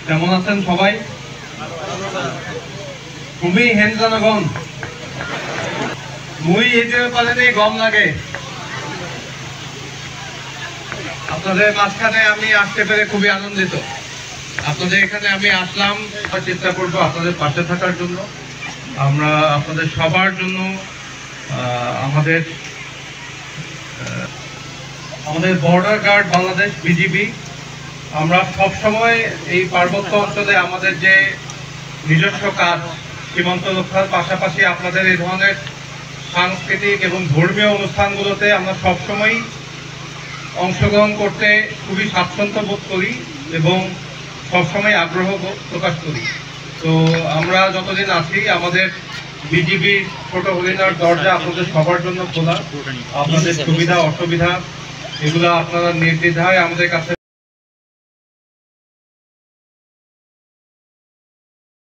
কেমন আছেন সবাই? তুমি হেন জনগণ মুই যেতে পারেনি গম লাগে। আপনাদের মাঝখানে আমি আসতে পেরে খুবই আনন্দিত। আপনাদের এখানে আমি আসলাম, চেষ্টা করবো আপনাদের পাশে থাকার জন্য। আমরা আপনাদের সবার জন্য আমাদের বর্ডার গার্ড বাংলাদেশ বিজিবি আমরা সবসময় এই পার্বত্য অঞ্চলে আমাদের যে নিজস্ব কাজ সীমান্ত রক্ষার পাশাপাশি আপনাদের এই ধরনের সাংস্কৃতিক এবং ধর্মীয় অনুষ্ঠানগুলোতে আমরা সবসময় অংশগ্রহণ করতে খুবই স্বাচ্ছন্দ্য বোধ করি এবং সবসময় আগ্রহ প্রকাশ করি। তো আমরা যতদিন আছি আমাদের বিজিবি ছোট হরিণার দরজা আপনাদের সবার জন্য খোলা। আপনাদের সুবিধা অসুবিধা এগুলো আপনারা নির্দ্বিধায় আমাদের কাছে